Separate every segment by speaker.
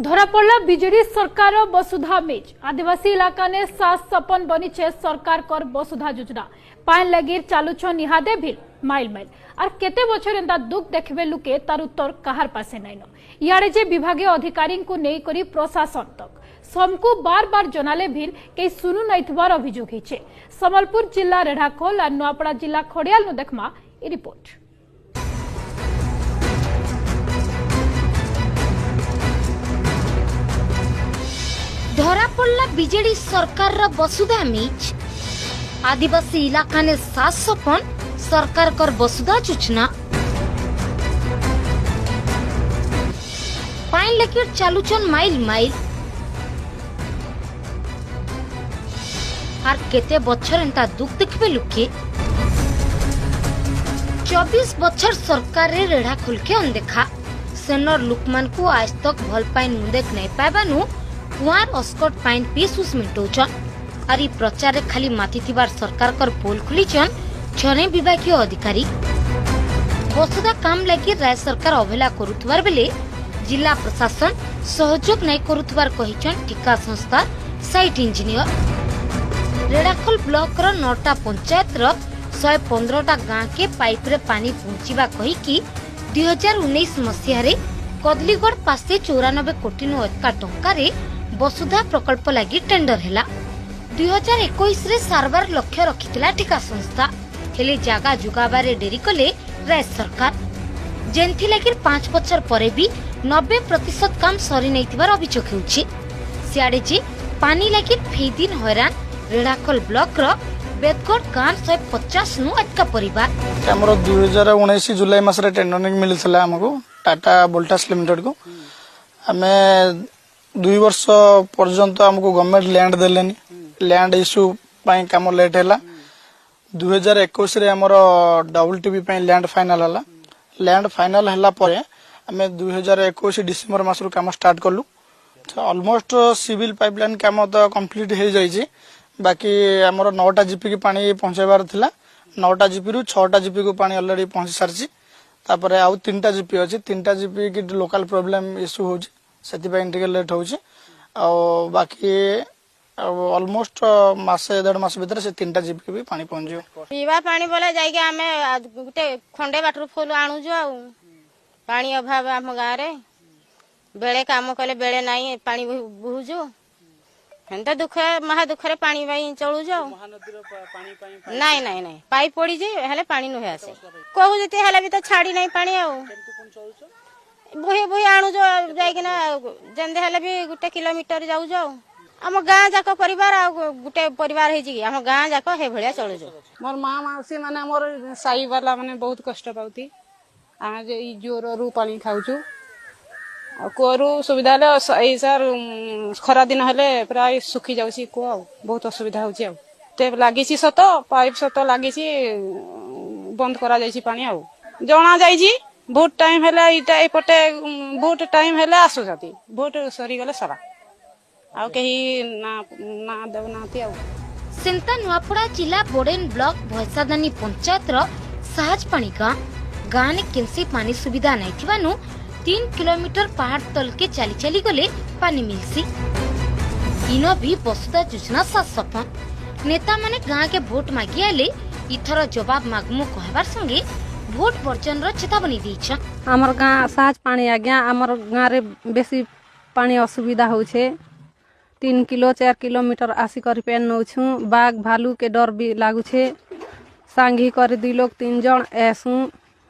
Speaker 1: धरा पड़ा बीजेडी सरकार वसुधा मेज आदिवासी इलाका ने सास सपन बनीचे सरकार कर वसुधा योजना पान लगी चालुछन निहादे भी माइल माइल और केते बछर एंता दुख देखबे लुके तार उत्तर कहार पासे नाइन इयाडे जे विभागीय अधिकारी को नै करी प्रशासन तक समको बार बार जनाले भी कई सुनु नैथिबार अभियोग हिचे। संबलपुर जिला रेढ़ाखोल और नुआपड़ा जिला खड़ियाल नु देखमा ए रिपोर्ट।
Speaker 2: धरा पड़ा बीजेडी सरकार वसुधा मीच आदिवासी इलाका ने सास सपन सरकार कर वसुधा योजना पाइन लेके चालुचन माइल माइल आर केते बछर एंता दुख देखबे लुके 24 बछर सरकार रे रेढ़ा खुल के अनदेखा सेनर लुकमान को आज तक भल पाइन मुदेक नहीं पाइबानु कुआर अस्कट पाइन पीसुस मिटौचन आरी प्रचार खाली माथी थिबार सरकार कर पोल खुलीचन छने विभागीय अधिकारी वसुधा काम लगी राज्य सरकार अवहेला करुथबार बेले जिला प्रशासन सहयोग नहीं करुथबार कहिचन ठिका संस्था साइट इंजीनियर रेढ़ाखोल ब्लॉक रो 9टा पंचायत रो 115टा गाँ के पाइप रे पानी पहुंचीबा कही कि 2019 मसीह रे कदलीगढ़ पासे 94 कोटी नु अधिक टंका रे वसुधा प्रकल्प लगी टेंडर हैला 2021 रे सारबार लक्ष्य रखितला टीका संस्था हेले जागा जुगाबारे डेरी कले राज्य सरकार जेंथि लगी 5 बछर परे भी 90% काम सरी नैथिबार अभियोग हेउछि। सियाडे जे पानी लगी फे दिन हैरान रेढ़ाखोल ब्लॉक रो बेदगढ़ गाँ 150 नु अधिक परिवार
Speaker 3: हमरो 2019 जुलाई मास रे टेंडरिंग मिलथिला हमको टाटा वोल्टास लिमिटेड को हमें 2 वर्ष पर्यंत हमको गवर्नमेंट लैंड देलेनी लैंड इश्यू पाई काम लेट हैला 2021 रे हमरो डबल टीवी पाई लैंड फाइनल हैला परे हमें 2021 डिसेंबर मास रो काम स्टार्ट करलु ऑलमोस्ट सिविल पाइपलाइन काम तो कंप्लीट हो जाइए बाकी हमरो 9टा जीपी की पानी पहुंचाइबार थिला 9टा जीपी रु 6टा जीपी को पानी ऑलरेडी पहुंची सारची तापरे आउ 3टा जीपी अछि 3टा जीपी की लोकल प्रॉब्लम इश्यू होची सेति पय इंटिकल लेट होची आ बाकी ऑलमोस्ट मासे 1.5 मास भीतर से 3टा जीपी भी पानी पहुंच जो
Speaker 4: पीवा पानी बोला जाई के हमें गुटे खंडे बाटर फुल आनु जो पानी अभाव हम गाँ रे बेले काम कले बेले नहीं पानी बुझु हेंता दुख महा दुख रे पानी बाई चलु जाओ नहीं नहीं नहीं पाइप पड़ी जे हेले पानी नुहे आसे कहू जते हेले भी तो छाड़ी नहीं पानी आ बुही बुही आनु जो जाई के ना जेंदे हेले भी गुटे किलोमीटर जाऊ जाओ हम गाँ जाक परिवार आ गुटे परिवार हे जी हम गाँ जाक हे भलिया चलु जो
Speaker 5: मोर मां मासी माने मोर साई वाला माने बहुत कष्ट पाउती आ जे ई जोर रू पानी खाउछु कुआरू सुविधा ले सर खरा दिन हेले प्राय सुखी जाउसी कुआ बहुत असुविधा होची आ टेप लागिसी सत पाइप सत लागिसी बंद करा जाइसी पानी आ जणा जाइजी बहुत टाइम हेले इटा एपटे बहुत टाइम हेले आसु जाती बहुत सरी गले सरा आ कही ना देवनाती आ
Speaker 2: सेंता नुआपड़ा जिला बोडेन ब्लॉक भैसादानी पंचायत रो सहज पानी गाँ ने केनसी पानी सुविधा नहीं थिबानु 3 किलोमीटर पहाड़ तल के चली चली गले पानी मिलसी इनो भी वसुधा योजना सात सपन नेता माने गाँ के वोट मागी आले इथर जवाब मागमु कहबार संगे वोट वर्जन रो चेतावनी दैछ।
Speaker 6: हमर गाँ सहज पानी आज्ञा हमर गाँ रे बेसी पानी असुविधा होछे 3 किलो 4 किलोमीटर आसी कर पेन नौछु बाघ भालू के डर भी लागू छे सांगी कर 2 लोग 3 जन ऐसु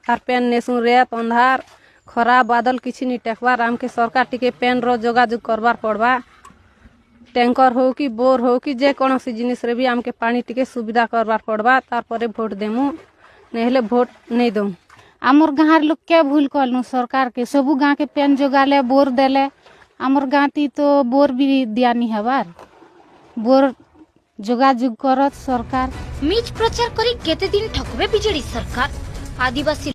Speaker 6: आर पेन नेसु रेत अंधार खरा बादल किछि नि टेकबार आम के सरकार टिके पेन रो जोगाजोग करबार पड़बा टैंकर हो कि बोर हो कि जे कोनोसी जिनिस रे भी आम के पानी टिके सुविधा करबार पड़बा तारपरे वोट देमु नेहले वोट नहीं दम
Speaker 7: आमर गाँ लोग क्या भूल कलनु सरकार के सबु गाँ के पेन जोगाले बोर देले आमर गाँ ती तो बोर भी दियानी हबार बोर जोगाजोग करत सरकार
Speaker 2: मीच प्रचार करी केते दिन ठकबे बीजेडी सरकार आदिवासी